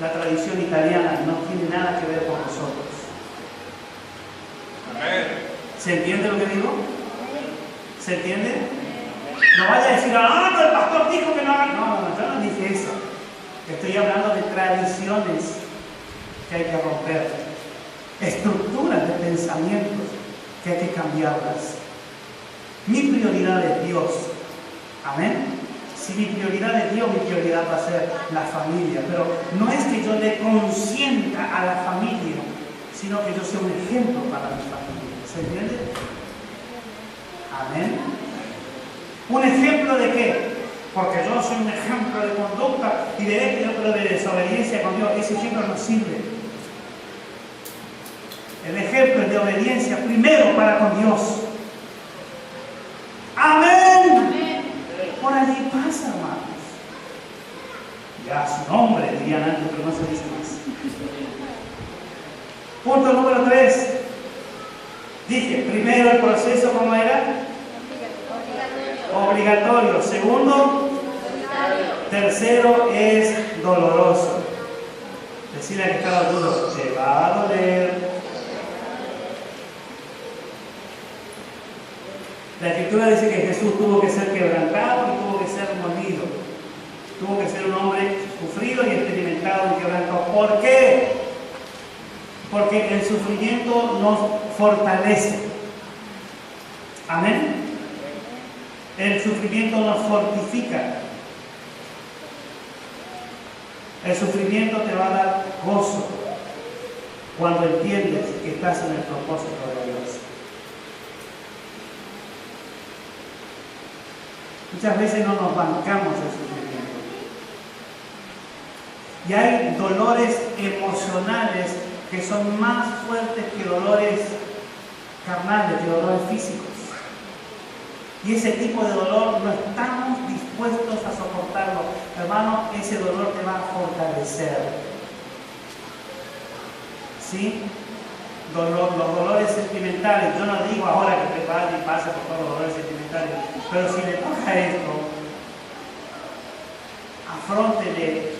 [SPEAKER 1] La tradición italiana no tiene nada que ver con nosotros. ¿Se entiende lo que digo? ¿Se entiende? No vaya a decir, no, el pastor dijo que no haga. No, yo no dije eso. Estoy hablando de tradiciones que hay que romper. Estructuras de pensamientos que hay que cambiarlas. Mi prioridad es Dios. Amén. Si mi prioridad es Dios, mi prioridad va a ser la familia. Pero no es que yo le consienta a la familia, sino que yo sea un ejemplo para mi familia. ¿Se entiende? Amén. ¿Un ejemplo de qué? Porque yo soy un ejemplo de conducta y de esto y otro de desobediencia con Dios. Ese ejemplo no sirve. El ejemplo es de obediencia primero para con Dios. Amén.
[SPEAKER 2] Amén.
[SPEAKER 1] Por allí pasa, hermanos. Ya su nombre dirían antes, pero no se dice más. Punto número 3. Dije, primero el proceso, ¿cómo era? Obligatorio. Segundo, tercero es doloroso. Decirle que estaba duro, te va a doler. La Escritura dice que Jesús tuvo que ser quebrantado y tuvo que ser molido. Tuvo que ser un hombre sufrido y experimentado en quebranto. ¿Por qué? Porque el sufrimiento nos fortalece. Amén. El sufrimiento nos fortifica. El sufrimiento te va a dar gozo cuando entiendes que estás en el propósito de Dios. Muchas veces no nos bancamos el sufrimiento. Y hay dolores emocionales que son más fuertes que dolores carnales, que dolores físicos. Y ese tipo de dolor no estamos dispuestos a soportarlo. Hermano, ese dolor te va a fortalecer. ¿Sí? Los dolores sentimentales. Yo no digo ahora que te vaya y pase por todos los dolores sentimentales. Pero si le toca esto, afróntele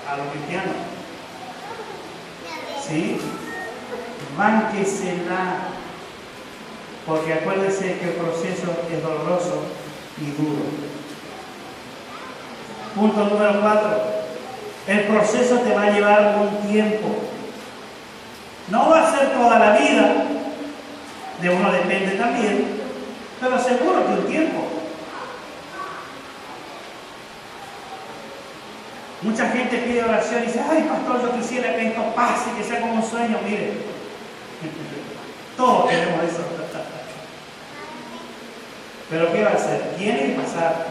[SPEAKER 1] a los cristianos. ¿Sí? Bánquesela. Porque acuérdese que el proceso es doloroso y duro. Punto número 4. El proceso te va a llevar un tiempo. No va a ser toda la vida. De uno depende también. Pero seguro que un tiempo. Mucha gente pide oración y dice, ay pastor, yo quisiera que esto pase, que sea como un sueño. Mire, todos queremos eso. Pero ¿qué va a hacer? Tiene que pasar.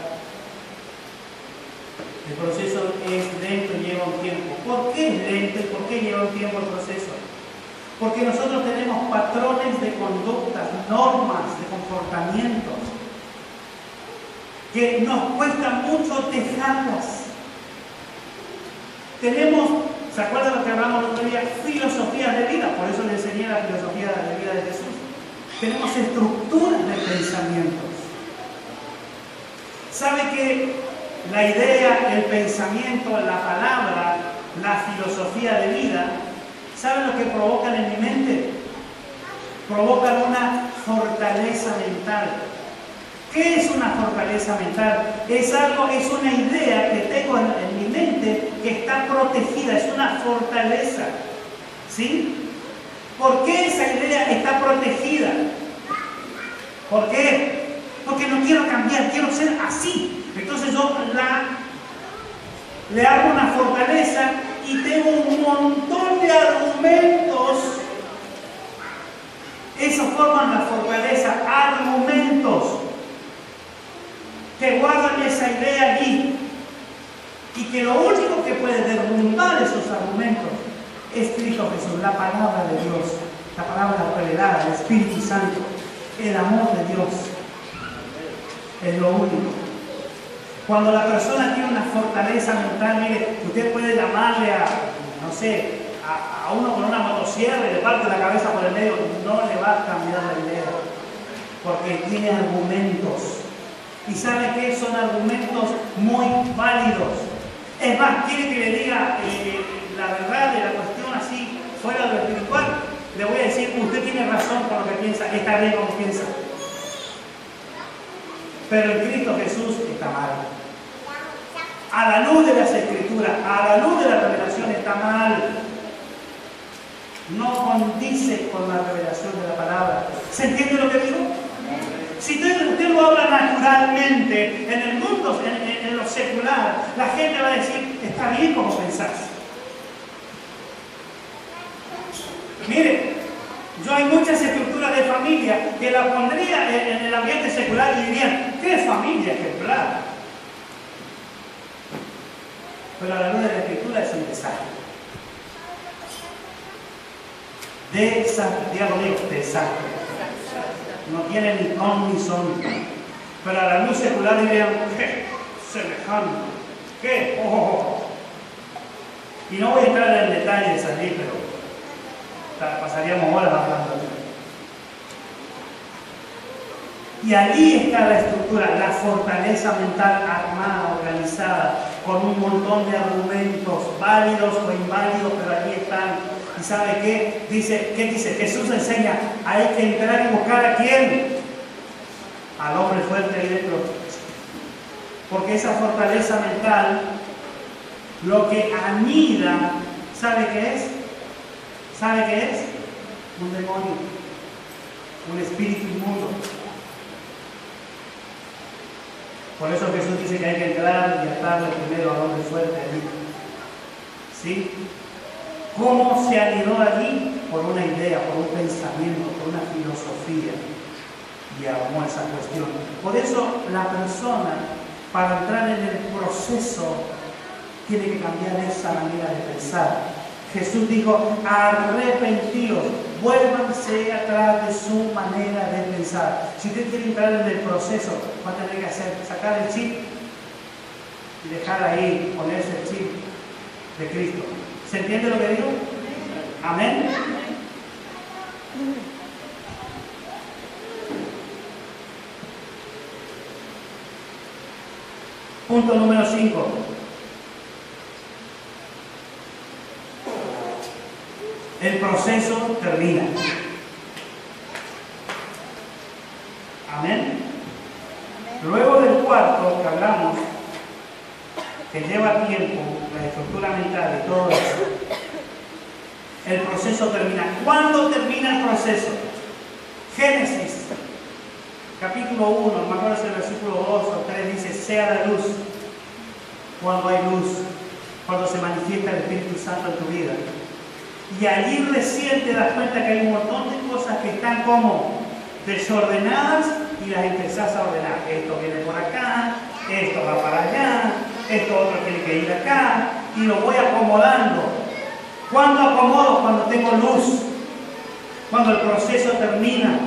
[SPEAKER 1] El proceso es lento y lleva un tiempo. ¿Por qué es lento y por qué lleva un tiempo el proceso? Porque nosotros tenemos patrones de conductas, normas de comportamientos que nos cuesta mucho dejarlas. Tenemos, ¿se acuerdan lo que hablamos el otro día? Filosofías de vida, por eso le enseñé la filosofía de vida de Jesús. Tenemos estructuras de pensamientos. ¿Sabe que la idea, el pensamiento, la palabra, la filosofía de vida, ¿saben lo que provocan en mi mente? Provocan una fortaleza mental. ¿Qué es una fortaleza mental? Es una idea que tengo en mi mente que está protegida, es una fortaleza. ¿Sí? ¿Por qué esa idea está protegida? ¿Por qué? Porque no quiero cambiar, quiero ser así. Entonces yo le hago una fortaleza y tengo un montón de argumentos. Eso forman la fortaleza, argumentos que guardan esa idea allí. Y que lo único que puede derrumbar esos argumentos es Cristo Jesús, la palabra de Dios, la palabra revelada, el Espíritu Santo, el amor de Dios. Es lo único. Cuando la persona tiene una fortaleza mental, mire, usted puede llamarle a, no sé, a uno con una motosierra y le parte la cabeza por el medio, no le va a cambiar la idea, porque tiene argumentos. ¿Y sabe qué? Son argumentos muy válidos. Es más, quiere que le diga la verdad de la cuestión así, fuera de lo espiritual. Le voy a decir, usted tiene razón con lo que piensa, está bien como piensa. Pero en Cristo Jesús está mal. A la luz de las Escrituras, a la luz de la revelación está mal. No condice con la revelación de la palabra. ¿Se entiende lo que digo? Si usted lo habla naturalmente, en el mundo, en lo secular, la gente va a decir, está bien como pensás. Mire, yo hay muchas estructuras de familia que la pondría en el ambiente secular y dirían, ¿qué familia ejemplar? Pero a la luz de la Escritura es un desastre. Desastre, digo, desastre. No tiene ni ton ni son. Pero a la luz secular dirían, ¿qué? Semejante. ¿Qué? Oh. Y no voy a entrar en detalles allí, pero pasaríamos horas hablando. Y allí está la estructura, la fortaleza mental armada, organizada, con un montón de argumentos válidos o inválidos, pero allí están. ¿Y sabe qué? ¿Qué dice? Jesús enseña, hay que entrar y buscar a quién. Al hombre fuerte ahí dentro. Porque esa fortaleza mental, lo que anida, ¿sabe qué es? ¿Sabe qué es? Un demonio, un espíritu inmundo. Por eso Jesús dice que hay que entrar y atarle primero al hombre fuerte allí. ¿Sí? ¿Cómo se anidó allí? Por una idea, por un pensamiento, por una filosofía. Y armó esa cuestión. Por eso la persona, para entrar en el proceso, tiene que cambiar esa manera de pensar. Jesús dijo, arrepentidos, vuélvanse atrás de su manera de pensar. Si usted quiere entrar en el proceso, va a tener que sacar el chip y dejar ahí, ponerse el chip de Cristo. ¿Se entiende lo que digo? Amén. Punto número 5. El proceso termina. Amén. Luego del cuarto que hablamos, que lleva tiempo, la estructura mental y todo eso, el proceso termina. ¿Cuándo termina el proceso? Génesis, capítulo 1, me acuerdo si el versículo 2 o 3 dice, sea la luz, cuando hay luz, cuando se manifiesta el Espíritu Santo en tu vida. Y allí recién te das cuenta que hay un montón de cosas que están como desordenadas y las empezás a ordenar. Esto viene por acá, esto va para allá, esto otro tiene que ir acá, y lo voy acomodando. ¿Cuándo acomodo? Cuando tengo luz, cuando el proceso termina,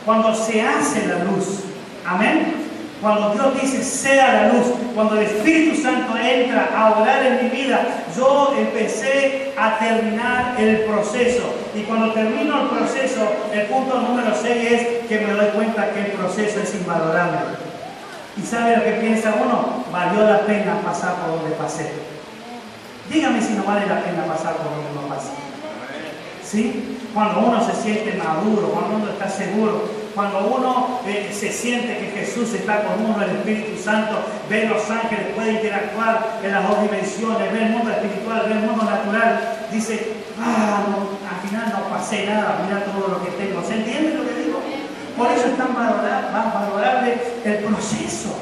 [SPEAKER 1] cuando se hace la luz. Amén. Cuando Dios dice sea la luz, cuando el Espíritu Santo entra a obrar en mi vida, yo empecé a terminar el proceso. Y cuando termino el proceso, el punto número 6 es que me doy cuenta que el proceso es invalorable. ¿Y sabe lo que piensa uno? Valió la pena pasar por donde pasé. Dígame si no vale la pena pasar por donde no pasé. ¿Sí? Cuando uno se siente maduro, cuando uno está seguro, cuando uno se siente que Jesús está con uno, el Espíritu Santo, ve los ángeles, puede interactuar en las dos dimensiones, ve el mundo espiritual, ve el mundo natural, dice, no, al final no pasé nada, mira todo lo que tengo. ¿Se entiende lo que digo? Por eso es tan valorable el proceso.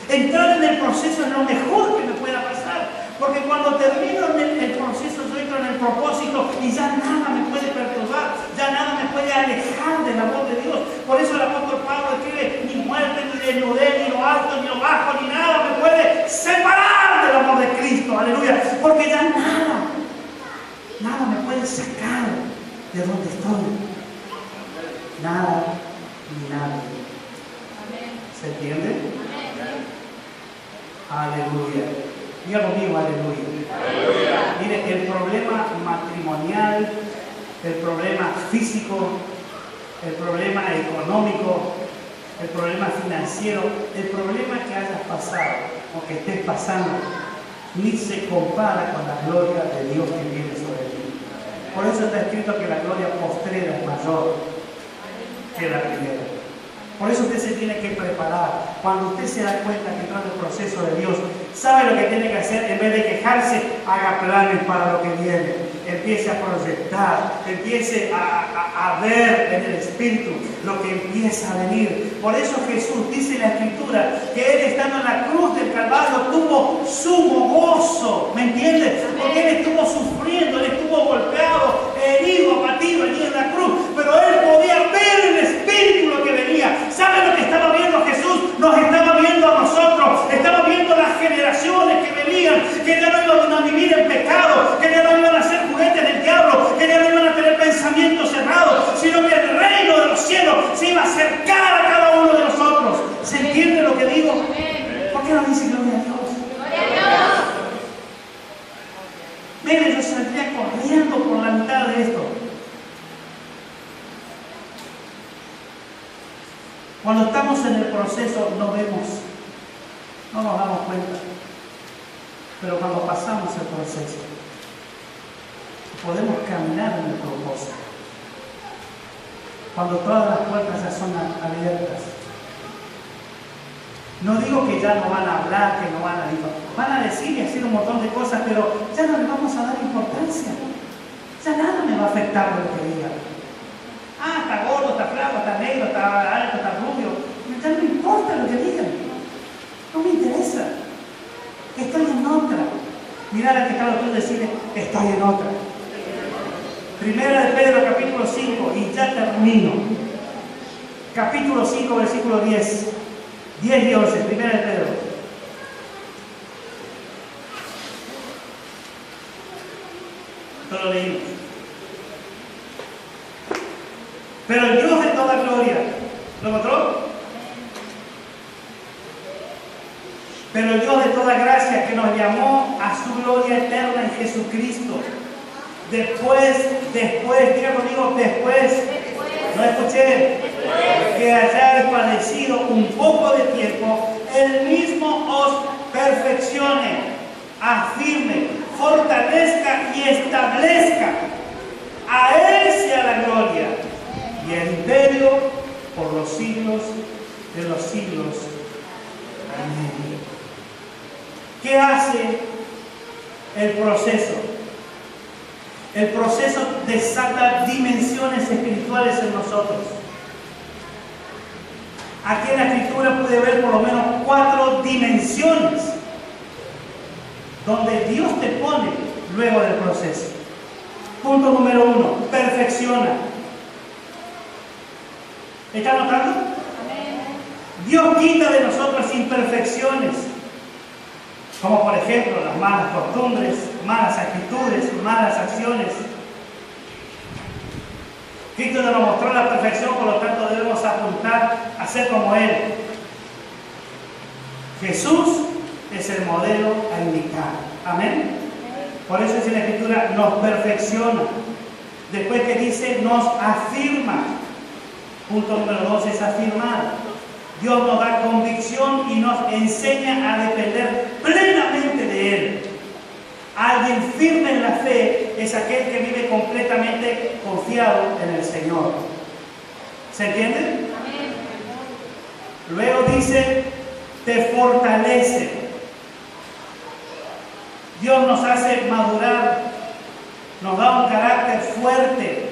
[SPEAKER 1] Entrar en el proceso es lo mejor que me pueda pasar. Porque cuando termino el proceso, yo entro en el propósito y ya nada me puede perturbar, ya nada me puede alejar del amor de Dios. Por eso el apóstol Pablo escribe: ni muerte, ni desnudez, ni lo alto, ni lo bajo, ni nada me puede separar del amor de Cristo. Aleluya. Porque ya nada me puede sacar de donde estoy. Nada ni nadie. ¿Se entiende? Aleluya. Diga conmigo, aleluya. Mire, el problema matrimonial, el problema físico, el problema económico, el problema financiero, el problema que hayas pasado o que estés pasando, ni se compara con la gloria de Dios que viene sobre ti. Por eso está escrito que la gloria postrera es mayor que la primera. Por eso usted se tiene que preparar. Cuando usted se da cuenta que entra en el proceso de Dios, sabe lo que tiene que hacer. En vez de quejarse, haga planes para lo que viene. Empiece a proyectar, empiece a ver en el Espíritu lo que empieza a venir. Por eso Jesús dice en la Escritura que Él, estando en la cruz del Calvario, tuvo sumo gozo. ¿Me entiendes? Porque Él estuvo sufriendo, Él estuvo golpeado, herido, abatido allí en la cruz. Pero Él podía ver en el Espíritu lo que venía. ¿Sabe lo que estaba viendo Jesús? Nos estaba viendo a nosotros. Estaba viendo las generaciones que venían, que ya no iban a vivir en pecado, que ya no iban a ser juguetes del diablo, que ya no iban a tener pensamientos cerrados, sino que el reino de los cielos se iba a acercar a cada uno de nosotros. ¿Se entiende lo que digo? ¿Por qué no dice gloria a Dios? Mire, yo saldría corriendo por la mitad de esto. Cuando estamos en el proceso no vemos, no nos damos cuenta. Pero cuando pasamos el proceso, podemos caminar en el propósito. Cuando todas las puertas ya son abiertas. No digo que ya no van a hablar, que no van a decir y hacer un montón de cosas, pero ya no le vamos a dar importancia. Ya nada me va a afectar de lo que diga. Está gordo, está flaco, está negro, está alto, está rubio. Ya no me importa lo que digan. No me interesa. Estoy en otra. Mirá la que está tú decir, estoy en otra. Primera de Pedro, capítulo 5, y ya termino. Capítulo 5, versículo 10. 10 y 11, primera de Pedro. Esto lo leímos. Pero el Dios de toda gloria, ¿lo encontró? Pero el Dios de toda gracia, que nos llamó a su gloria eterna en Jesucristo. Después, diga conmigo, después, no escuché, que hayáis padecido un poco de tiempo, Él mismo os perfeccione, afirme, fortalezca y establezca. A Él sea la gloria y el imperio por los siglos de los siglos. Amén. ¿Qué hace el proceso? El proceso desata dimensiones espirituales en nosotros. Aquí en la Escritura pude ver por lo menos 4 dimensiones donde Dios te pone luego del proceso. Punto número 1, perfecciona. ¿Está notando? Dios quita de nosotros imperfecciones, como por ejemplo las malas costumbres, malas actitudes, malas acciones. Cristo nos mostró la perfección, por lo tanto debemos apuntar a ser como Él. Jesús es el modelo a imitar. Amén. Por eso es en la Escritura, nos perfecciona. Después que dice, nos afirma. Punto número 2 es afirmar. Dios nos da convicción y nos enseña a depender plenamente de Él. Alguien firme en la fe es aquel que vive completamente confiado en el Señor. ¿Se entiende? Amén. Luego dice, te fortalece. Dios nos hace madurar, nos da un fuerte.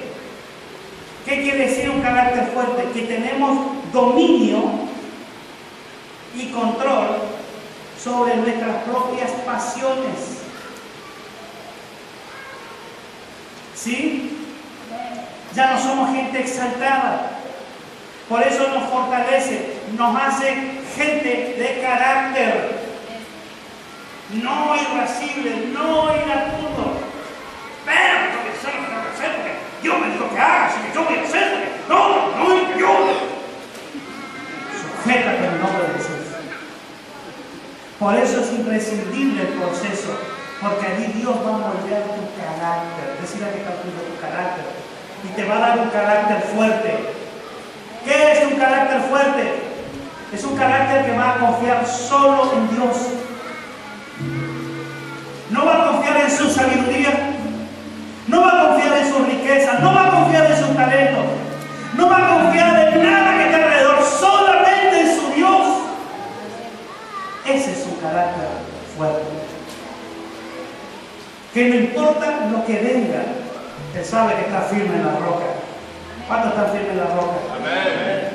[SPEAKER 1] ¿Qué quiere decir un carácter fuerte? Que tenemos dominio y control sobre nuestras propias pasiones. ¿Sí? Ya no somos gente exaltada. Por eso nos fortalece, nos hace gente de carácter. No irascible, no iracundo. Pero tengo que hacer porque Dios me dijo que haga, así que yo voy a hacer porque no, yo. Sujétate en nombre de Jesús. Por eso es imprescindible el proceso, porque allí Dios va a moldear tu carácter, decir a que captura tu carácter, y te va a dar un carácter fuerte. ¿Qué es un carácter fuerte? Es un carácter que va a confiar solo en Dios. No va a confiar en su sabiduría, no va a confiar en sus riquezas, no va a confiar en sus talentos, no va a confiar en nada que esté alrededor, solamente en su Dios. Ese es su carácter fuerte. Que no importa lo que venga, él sabe que está firme en la roca. ¿Cuántos están firmes en la roca? Amén.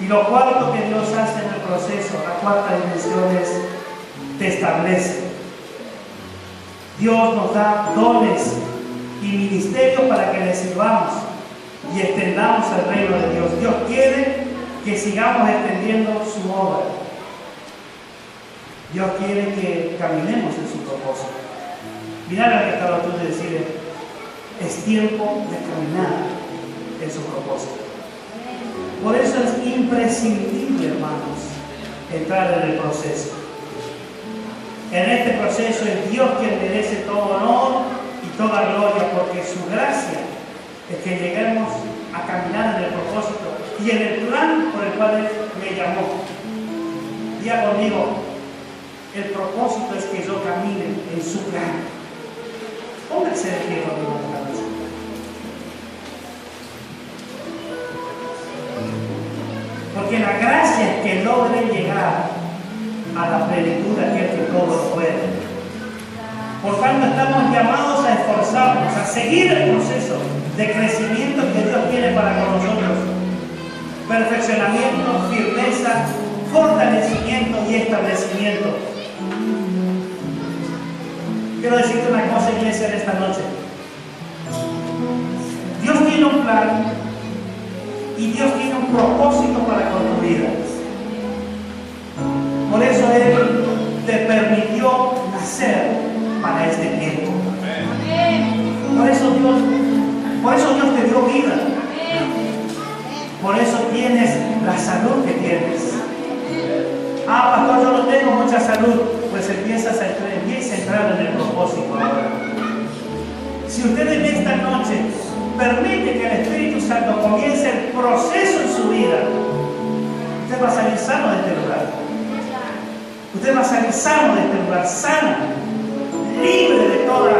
[SPEAKER 1] Y lo cuarto que Dios hace en el proceso, la cuarta dimensión es, te establece. Dios nos da dones y ministerios para que le sirvamos y extendamos el reino de Dios. Dios quiere que sigamos extendiendo su obra. Dios quiere que caminemos en su propósito. Mirar al que está a tú y decirle, es tiempo de caminar en su propósito. Por eso es imprescindible, hermanos, entrar en el proceso. En este proceso es Dios quien merece todo honor y toda gloria, porque su gracia es que lleguemos a caminar en el propósito y en el plan por el cual Él me llamó. Diga conmigo, el propósito es que yo camine en su plan. Póngase de pie conmigo en la cabeza. Porque la gracia es que logre llegar a la plenitud de aquel que todo lo puede. Por tanto, estamos llamados a esforzarnos, a seguir el proceso de crecimiento que Dios tiene para con nosotros. Perfeccionamiento, firmeza, fortalecimiento y establecimiento. Quiero decirte una cosa, iglesia, en esta noche. Dios tiene un plan y Dios tiene un propósito para con tu vida. Por eso Él te permitió nacer para este tiempo. Por eso Dios te dio vida. Por eso tienes la salud que tienes. Ah, pastor, yo no tengo mucha salud. Pues empieza a entrar en el propósito ahora. Si usted en esta noche permite que el Espíritu Santo comience el proceso en su vida, usted va a salir sano de este lugar. Usted va a salir sano de este lugar, sano, libre de toda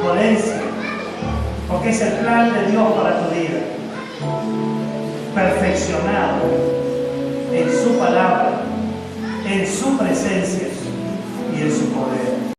[SPEAKER 1] dolencia, porque es el plan de Dios para tu vida, perfeccionado en su palabra, en su presencia y en su